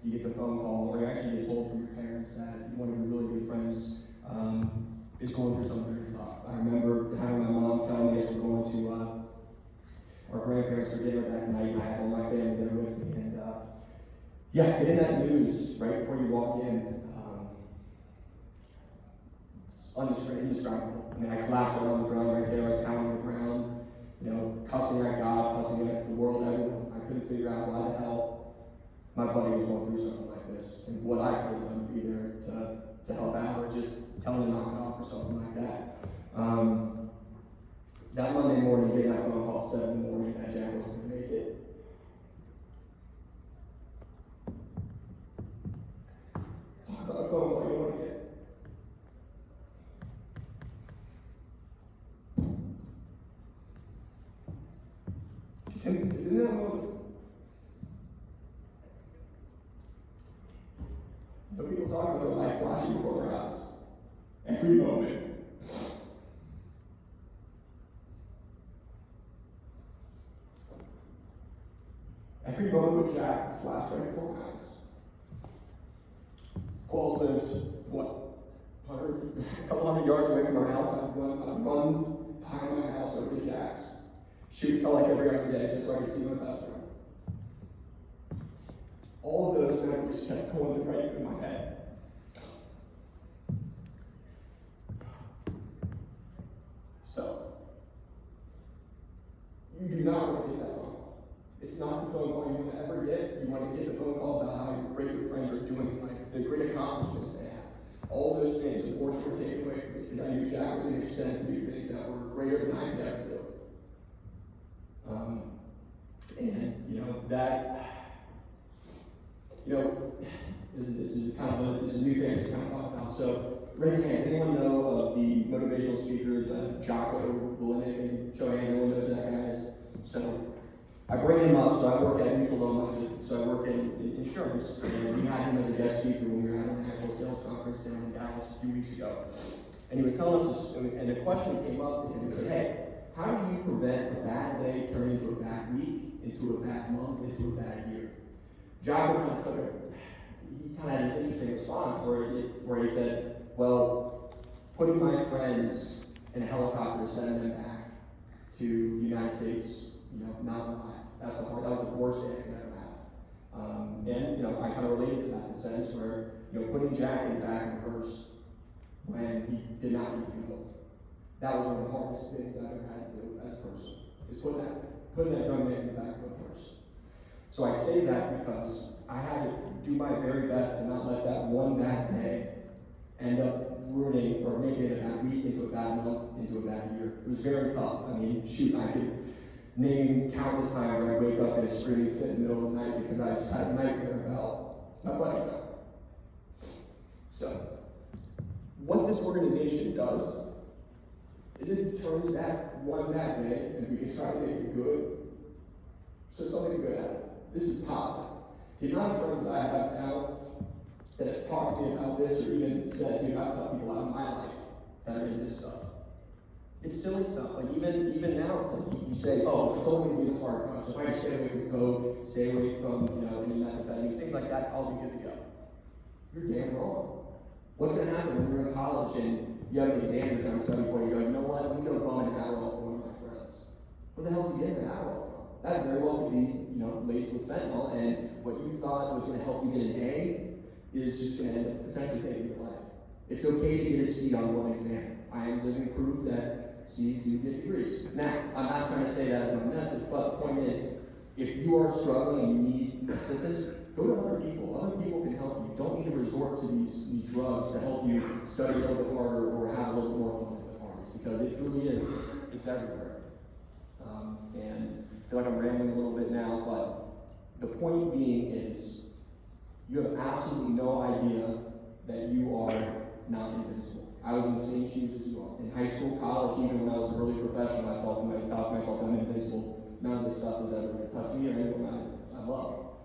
you get the phone call, or you actually get told from your parents that one of your really good friends is going through something very tough. I remember having my mom tell me as we're going to our grandparents for dinner that night, and I had all my family there with me, and getting that news right before you walk in, it's indescribable. I mean, I collapsed right on the ground right there. I was pounding the ground, cussing at God, cussing at the world, everyone. I couldn't figure out why the hell my buddy was going through something like this, and what I could have done to be there to help out, or just tell him to knock it off or something like that. That Monday morning, getting that phone call at 7 in the morning that Jack wasn't going to make it. Talk about a phone call you want to get. In that moment, the people talk about their life flashing before their eyes. Every moment. Every moment with Jack flashed right before my eyes. Qualls lives, a couple hundred yards away from our house. I'd run behind my house over to Jack's. Shoot, felt like every other day, just so I could see my best friend. All of those memories kept going right through my head. So, you do not want to get that phone call. It's not the phone call you want to ever get. You want to get the phone call about how great your friends are doing in life, the great accomplishments they have. All those things, unfortunately, were taken away from me because I knew Jack was going to extend to do things that were greater than I could ever do. This is a new thing that's kind of talked about. So, raise your hands. Anyone know of the motivational speaker, the Jocko Willink? Show hands. Anyone knows that, guys? So, I bring him up. So, I work at Mutual Loan. So, I work in insurance. And we had him as a guest speaker when we were at a national sales conference down in Dallas a few weeks ago. And he was telling us, and the question came up to him. He said, hey, how do you prevent a bad day turning into a bad week, into a bad month, into a bad year? Jocko kind of had an interesting response where he said, well, putting my friends in a helicopter, sending them back to the United States, not alive. That was the worst day I could ever have. I kind of related to that in the sense where, putting Jack in the back of the hearse when he did not need to go. That was one of the hardest things I've ever had to do as a person, is putting that young man in the back of a hearse. So I say that because I had to do my very best to not let that one bad day end up ruining or making a bad week into a bad month, into a bad year. It was very tough. I mean, I could name countless times where I wake up in a screaming fit in the middle of the night because I just had a nightmare about my buddy. So, what this organization does is it turns that one bad day and we can try to make it good. So something good at it. This is positive. The amount of friends that I have now that have talked to me about this or even said, dude, I've cut people out of my life that are in this stuff. It's silly stuff. Like even now, it's like you say, oh, it's only going to be the hard drugs. If I just stay away from coke, stay away from any methamphetamines, things like that, I'll be good to go. You're damn wrong. What's going to happen when you're in college and you have an exam you're trying to study for? You go, you know what? Let me go bum an Adderall for one of my friends. Where the hell is he getting an Adderall from? That very well could be, laced with fentanyl, and what you thought was going to help you get an A is just going to end up potentially taking your life. It's okay to get a C on one exam. I am living proof that C's do get degrees. Now, I'm not trying to say that as my message, but the point is, if you are struggling and you need assistance, go to other people. Other people can help you. Don't need to resort to these drugs to help you study a little bit harder or have a little bit more fun at the parties, because it truly is. It's everywhere. And I feel like I'm rambling a little bit now, but the point being is, you have absolutely no idea that you are not invincible. I was in the same shoes as you are. In high school, college, even when I was an early professional, I thought to myself, I'm invincible. None of this stuff is ever going to touch me or anyone I love.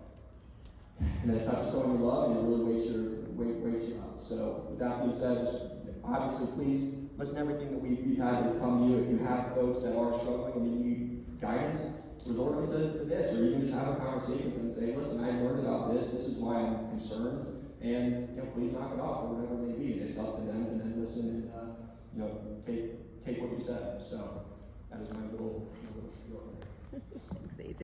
And then it touches someone you love, and it really wakes you up. So with that being said, just obviously please listen to everything that we've had to come to you. If you have folks that are struggling and you need guidance, resort them to this, or even just have a conversation with them and say, listen, I learned about this is why I'm concerned. And, you know, please knock it off, or whatever it may be. And it's up to them to then listen and, you know, take what you said. So that is my little spiel. Thanks, AJ.